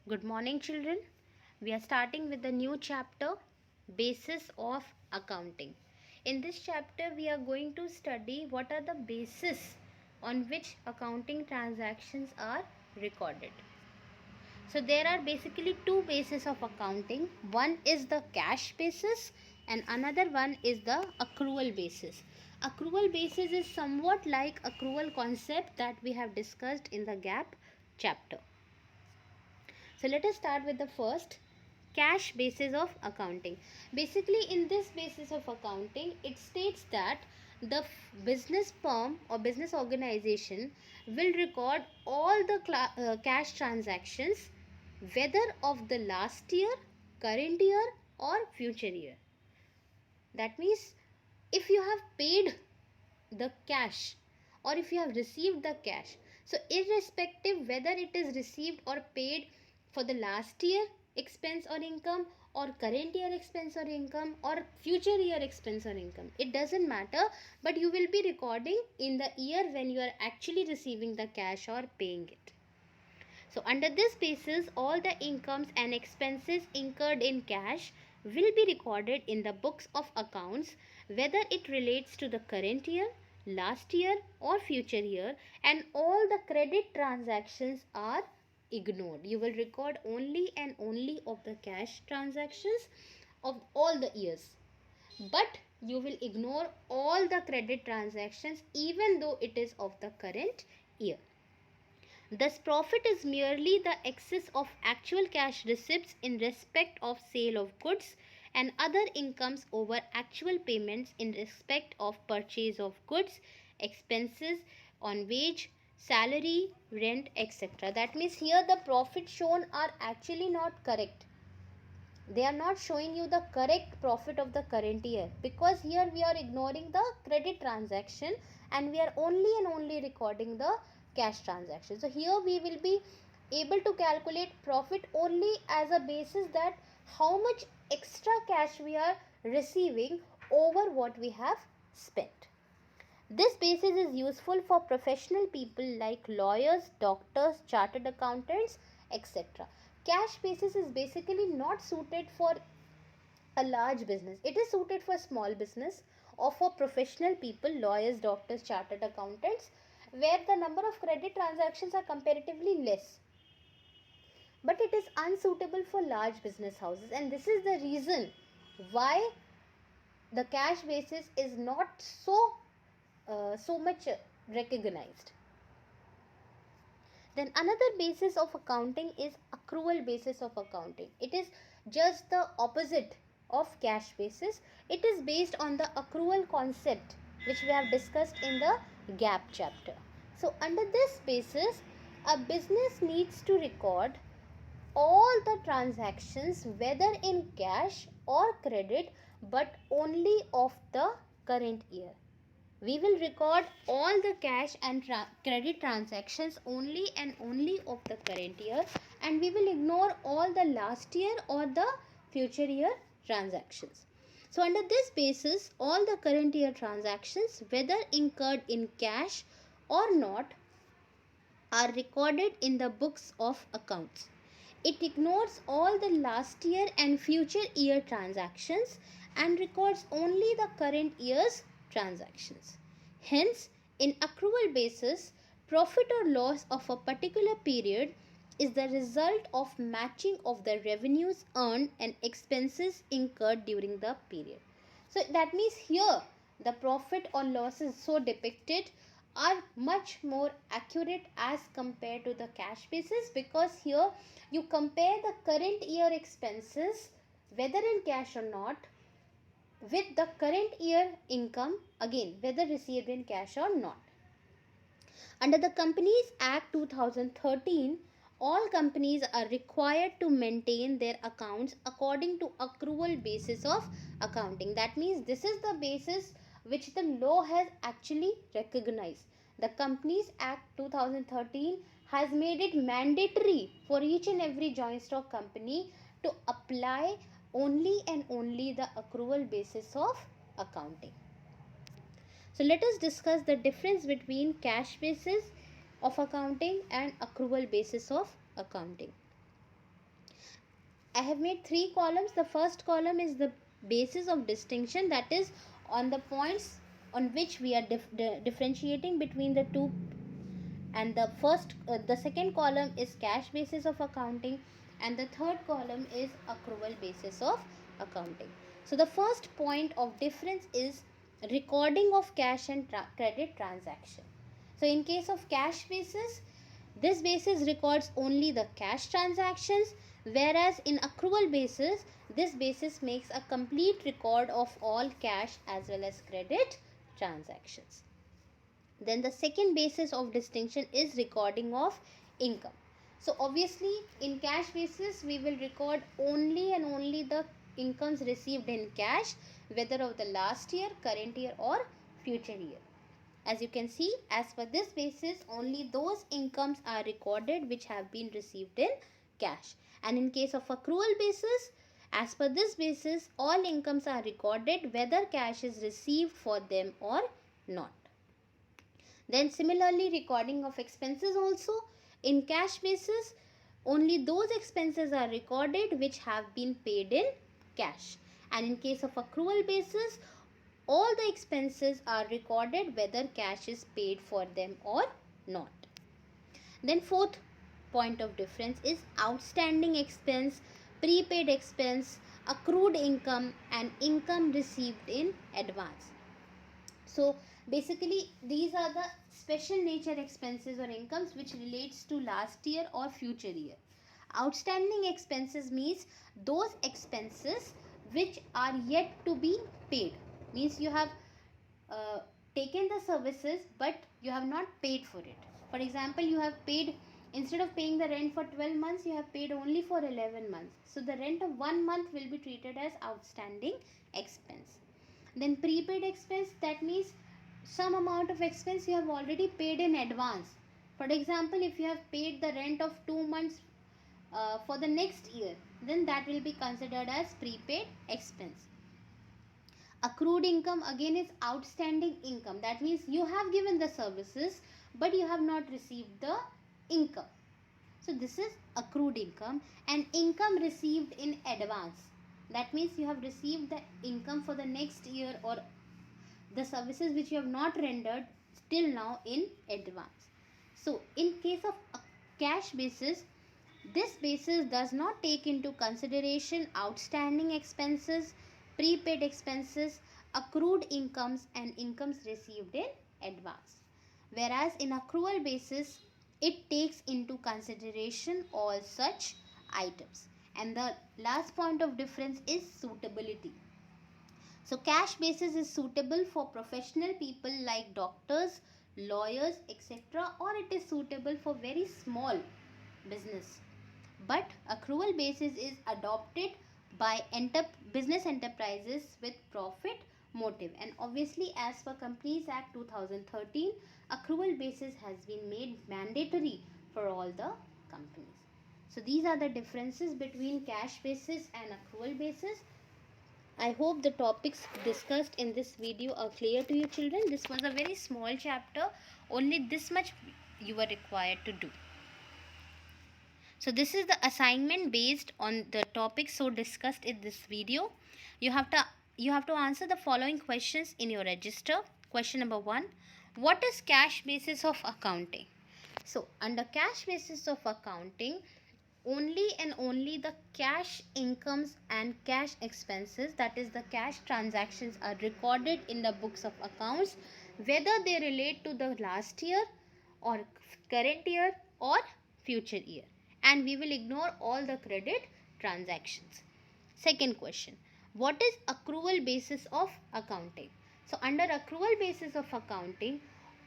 Good morning, children. We are starting with the new chapter, Basis of Accounting. In this chapter, we are going to study what are the bases on which accounting transactions are recorded. So, there are basically two bases of accounting. One is the cash basis, and another one is the accrual basis. Accrual basis is somewhat like accrual concept that we have discussed in the gap chapter. So let us start with the first, cash basis of accounting. Basically, in this basis of accounting, it states that the business firm or business organization will record all the cash transactions, whether of the last year, current year, or future year. That means if you have paid the cash or if you have received the cash, so irrespective whether it is received or paid for the last year expense or income, or current year expense or income, or future year expense or income, it doesn't matter, but you will be recording in the year when you are actually receiving the cash or paying it. So under this basis, all the incomes and expenses incurred in cash will be recorded in the books of accounts, whether it relates to the current year, last year, or future year, and all the credit transactions are ignored. You will record only and only of the cash transactions of all the years, but you will ignore all the credit transactions even though it is of the current year. Thus, profit is merely the excess of actual cash receipts in respect of sale of goods and other incomes over actual payments in respect of purchase of goods, expenses on wage, salary, rent, etc. That means here the profit shown are actually not correct. They are not showing you the correct profit of the current year, because here we are ignoring the credit transaction and we are only and only recording the cash transaction. So here we will be able to calculate profit only as a basis that how much extra cash we are receiving over what we have spent. This basis is useful for professional people like lawyers, doctors, chartered accountants, etc. Cash basis is basically not suited for a large business. It is suited for small business or for professional people, lawyers, doctors, chartered accountants, where the number of credit transactions are comparatively less. But it is unsuitable for large business houses, and this is the reason why the cash basis is not so much recognized. Then another basis of accounting is accrual basis of accounting. It is just the opposite of cash basis. It is based on the accrual concept which we have discussed in the gap chapter. So under this basis, a business needs to record all the transactions whether in cash or credit, but only of the current year. We will record all the cash and credit transactions only and only of the current year, and we will ignore all the last year or the future year transactions. So under this basis, all the current year transactions, whether incurred in cash or not, are recorded in the books of accounts. It ignores all the last year and future year transactions and records only the current year's transactions. Hence, in accrual basis, profit or loss of a particular period is the result of matching of the revenues earned and expenses incurred during the period. So that means here the profit or losses so depicted are much more accurate as compared to the cash basis, because here you compare the current year expenses whether in cash or not with the current year income, again whether received in cash or not. Under the Companies Act 2013, all companies are required to maintain their accounts according to accrual basis of accounting. That means this is the basis which the law has actually recognized. The Companies Act 2013 has made it mandatory for each and every joint stock company to apply only and only the accrual basis of accounting. So let us discuss the difference between cash basis of accounting and accrual basis of accounting. I have made 3 columns. The first column is the basis of distinction, that is on the points on which we are differentiating between the two, and the second column is cash basis of accounting, and the third column is accrual basis of accounting. So the first point of difference is recording of cash and credit transaction. So in case of cash basis, this basis records only the cash transactions, whereas in accrual basis, this basis makes a complete record of all cash as well as credit transactions. Then the second basis of distinction is recording of income. So obviously in cash basis we will record only and only the incomes received in cash, whether of the last year, current year or future year. As you can see, as per this basis, only those incomes are recorded which have been received in cash. And in case of accrual basis, as per this basis, all incomes are recorded whether cash is received for them or not. Then similarly, recording of expenses also. In cash basis, only those expenses are recorded which have been paid in cash. And in case of accrual basis, all the expenses are recorded whether cash is paid for them or not. Then fourth point of difference is outstanding expense, prepaid expense, accrued income and income received in advance. So basically these are the special nature expenses or incomes which relates to last year or future year. Outstanding expenses means those expenses which are yet to be paid. Means you have taken the services but you have not paid for it. For example, you have paid, instead of paying the rent for 12 months, you have paid only for 11 months. So the rent of 1 month will be treated as outstanding expense. Then prepaid expense, that means some amount of expense you have already paid in advance. For example, if you have paid the rent of 2 months for the next year, then that will be considered as prepaid expense. Accrued income again is outstanding income. That means you have given the services but you have not received the income. So this is accrued income. And income received in advance. That means you have received the income for the next year or the services which you have not rendered till now in advance. So in case of a cash basis, this basis does not take into consideration outstanding expenses, prepaid expenses, accrued incomes and incomes received in advance. Whereas in accrual basis, it takes into consideration all such items. And the last point of difference is suitability. So cash basis is suitable for professional people like doctors, lawyers, etc., or it is suitable for very small business. But accrual basis is adopted by business enterprises with profit motive, and obviously as per Companies Act 2013, accrual basis has been made mandatory for all the companies. So these are the differences between cash basis and accrual basis. I hope the topics discussed in this video are clear to you children. This was a very small chapter, only this much you were required to do. So this is the assignment based on the topics so discussed in this video. You have to answer the following questions in your register. Question number 1. What is cash basis of accounting? So under cash basis of accounting, only and only the cash incomes and cash expenses, that is the cash transactions, are recorded in the books of accounts, whether they relate to the last year or current year or future year, and we will ignore all the credit transactions. Second question, what is accrual basis of accounting? So under accrual basis of accounting,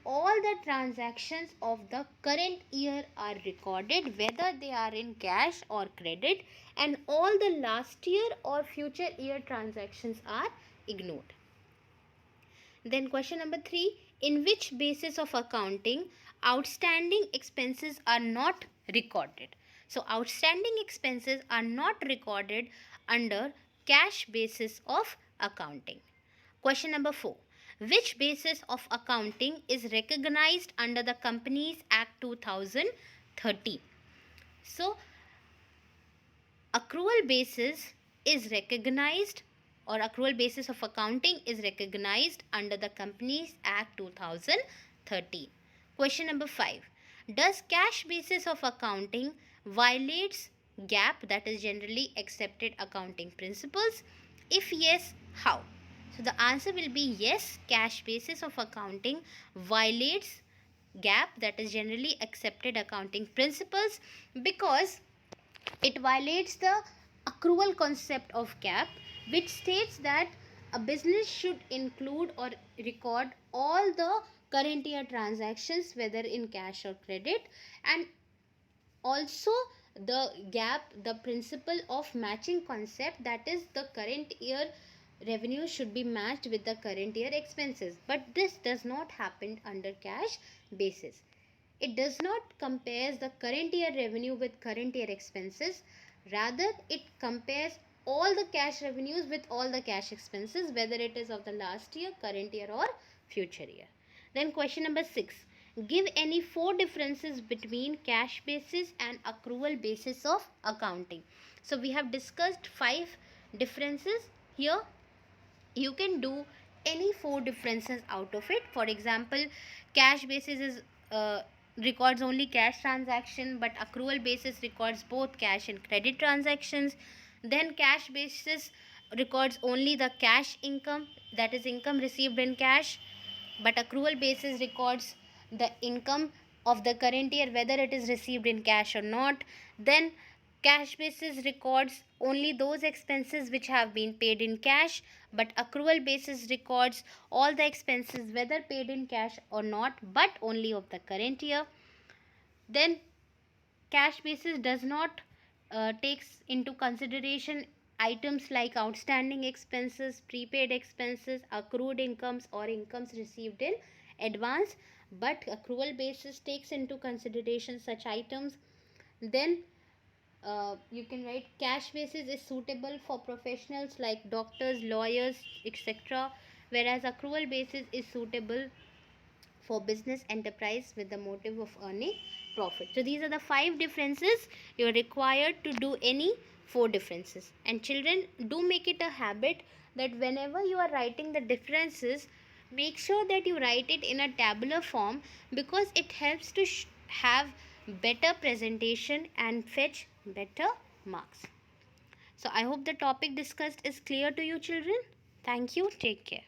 all the transactions of the current year are recorded whether they are in cash or credit, and all the last year or future year transactions are ignored. Then question number 3, in which basis of accounting outstanding expenses are not recorded? So outstanding expenses are not recorded under cash basis of accounting. Question number 4, which basis of accounting is recognized under the Companies Act 2013? So accrual accrual basis is recognized, or accrual basis of accounting is recognized under the Companies Act 2013. Question number 5. Does cash basis of accounting violates GAAP, that is generally accepted accounting principles? If yes, how? So the answer will be yes, cash basis of accounting violates GAAP, that is generally accepted accounting principles, because it violates the accrual concept of GAAP, which states that a business should include or record all the current year transactions, whether in cash or credit, and also the gap, the principle of matching concept, that is the current year revenue should be matched with the current year expenses. But this does not happen under cash basis. It does not compares the current year revenue with current year expenses. Rather, it compares all the cash revenues with all the cash expenses, whether it is of the last year, current year, or future year. Then question number 6. Give any 4 differences between cash basis and accrual basis of accounting. So we have discussed 5 differences. Here you can do any 4 differences out of it. For example, cash basis is records only cash transaction, but accrual basis records both cash and credit transactions. Then cash basis records only the cash income, that is income received in cash, but accrual basis records the income of the current year, whether it is received in cash or not. Then cash basis records only those expenses which have been paid in cash, but accrual basis records all the expenses whether paid in cash or not, but only of the current year. Then cash basis does not takes into consideration items like outstanding expenses, prepaid expenses, accrued incomes, or incomes received in advance, but accrual basis takes into consideration such items. Then you can write cash basis is suitable for professionals like doctors, lawyers, etc., whereas accrual basis is suitable for business enterprise with the motive of earning profit. So these are the 5 differences you are required to do any 4 differences. And children, do make it a habit that whenever you are writing the differences, make sure that you write it in a tabular form, because it helps to have better presentation and fetch better marks. So I hope the topic discussed is clear to you children. Thank you. Take care.